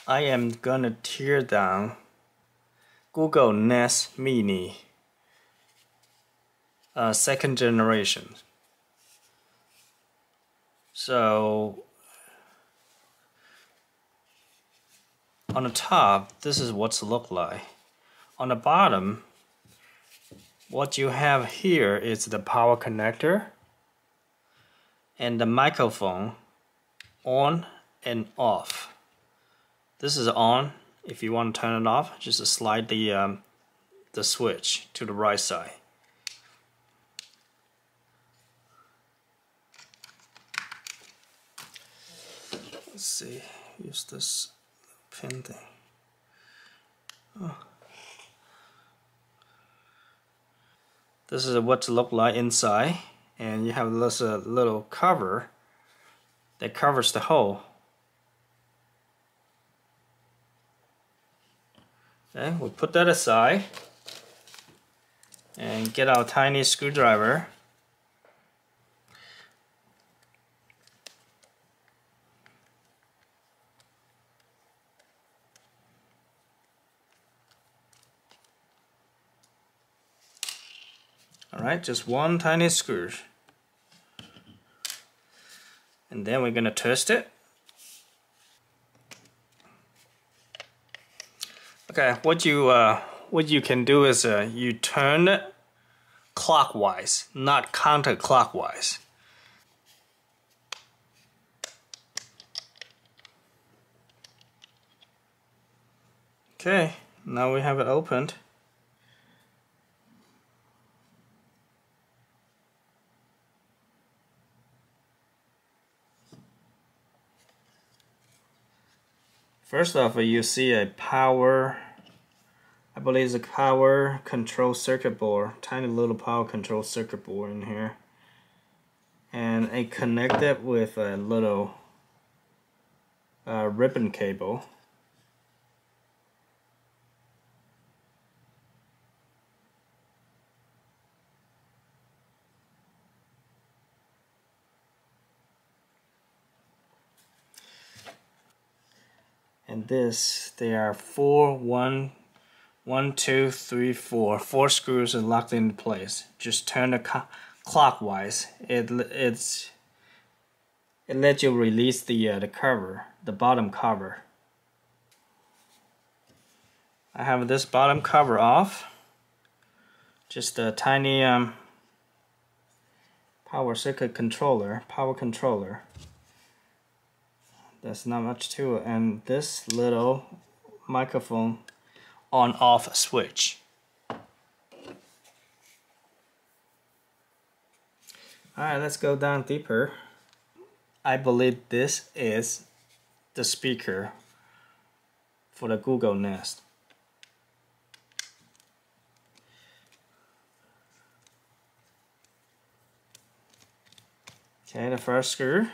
I am gonna tear down Google Nest Mini second generation. So on the top, this is what's look like. On the bottom, what you have here is the power connector and the microphone on and off. This is on. If you want to turn it off, just slide the switch to the right side. Let's see, use this pin thing. Oh. This is what it looks like inside, and you have this little cover that covers the hole. Okay, we'll put that aside and get our tiny screwdriver. Alright, just one tiny screw. And then we're going to twist it. Okay, what you can do is you turn it clockwise, not counterclockwise. Okay, now we have it opened. First off, you see a power, I believe it's a power control circuit board, tiny little power control circuit board in here. And it connected with a little ribbon cable. And this, there are four screws are locked into place. Just turn it clockwise. It lets you release the cover, the bottom cover. I have this bottom cover off. Just a tiny power controller. There's not much to it, and this little microphone on-off switch. Alright, let's go down deeper. I believe this is the speaker for the Google Nest. Okay, the first screw.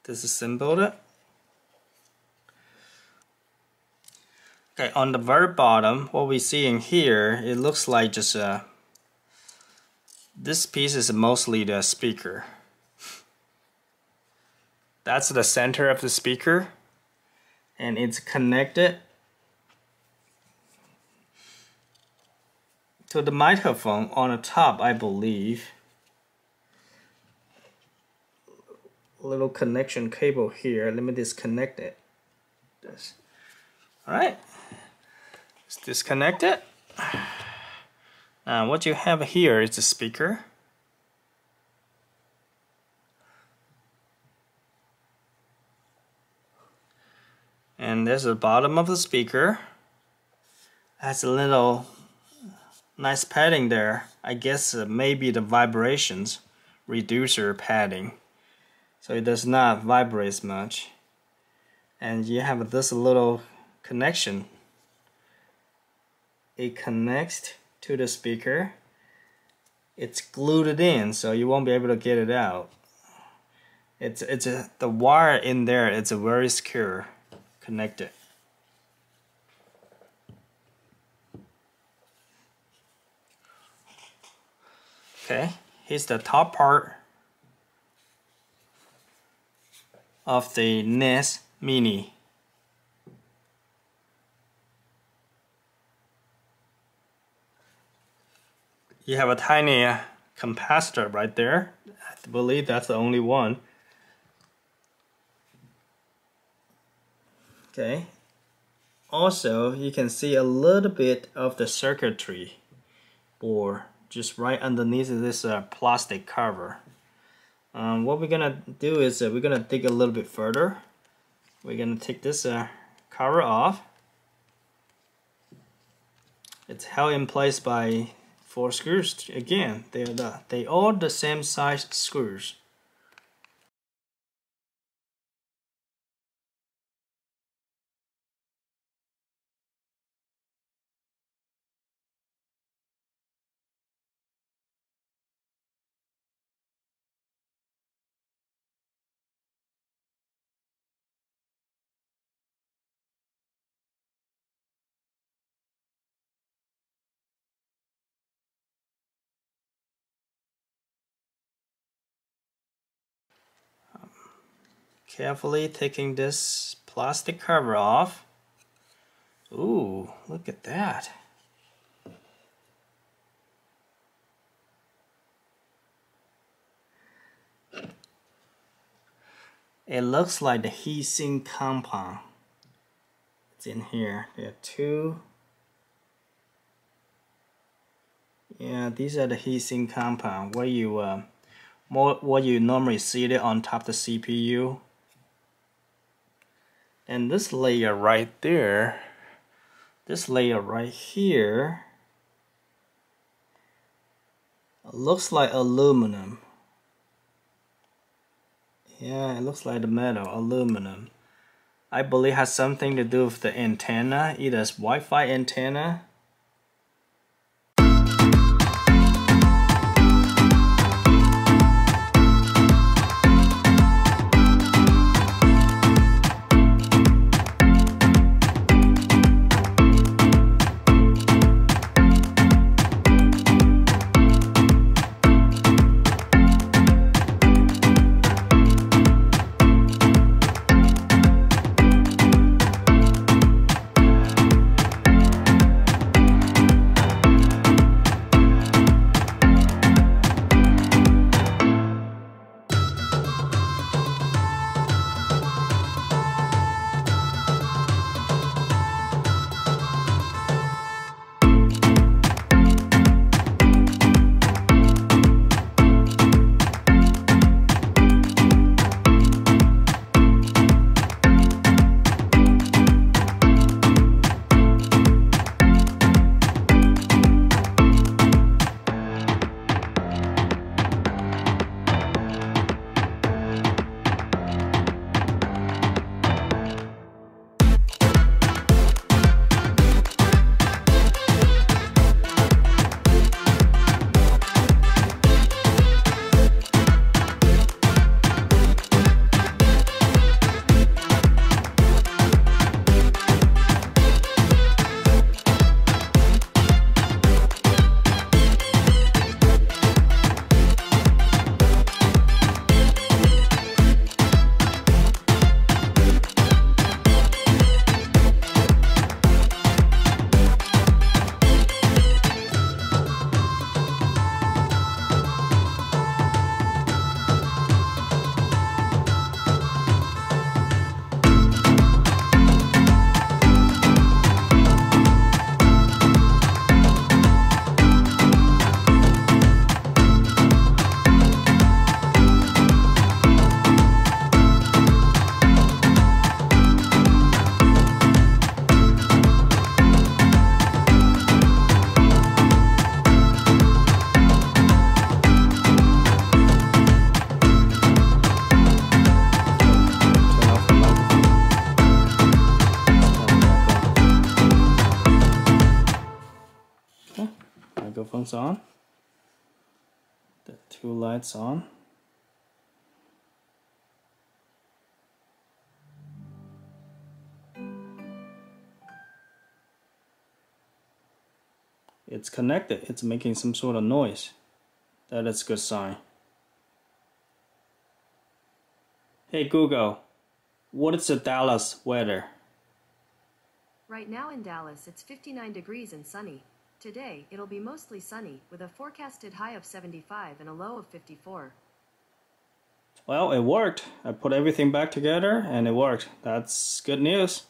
Disassembled it. Okay, on the very bottom, what we see in here, it looks like just this piece is mostly the speaker. That's the center of the speaker, and it's connected to the microphone on the top, I believe. Little connection cable here. Let me disconnect it. Alright, let's disconnect it. Now what you have here is the speaker. And there's the bottom of the speaker. Has a little nice padding there. I guess maybe the vibrations reducer padding, so it does not vibrate much. And you have this little connection it connects to the speaker. It's glued it in, so you won't be able to get it out. The wire in there, it's a very secure, connected. Okay, here's the top part of the NES Mini. You have a tiny capacitor right there. I believe that's the only one. Okay. Also, you can see a little bit of the circuitry board just right underneath this plastic cover. What we're gonna do is we're gonna dig a little bit further. We're gonna take this cover off. It's held in place by 4 screws. Again, they all the same size screws. Carefully taking this plastic cover off. Ooh, look at that. It looks like the heatsink compound. It's in here. There are 2. Yeah, these are the heatsink compound where you what you normally see it on top of the CPU. And this layer right there, this layer right here, looks like aluminum. Yeah, it looks like the metal, aluminum. I believe it has something to do with the antenna, either it's Wi-Fi antenna. microphone's on. The 2 lights on. It's connected. It's making some sort of noise. That is a good sign. Hey Google, what is the Dallas weather? Right now in Dallas, it's 59 degrees and sunny. Today, it'll be mostly sunny, with a forecasted high of 75 and a low of 54. Well, it worked. I put everything back together and it worked. That's good news.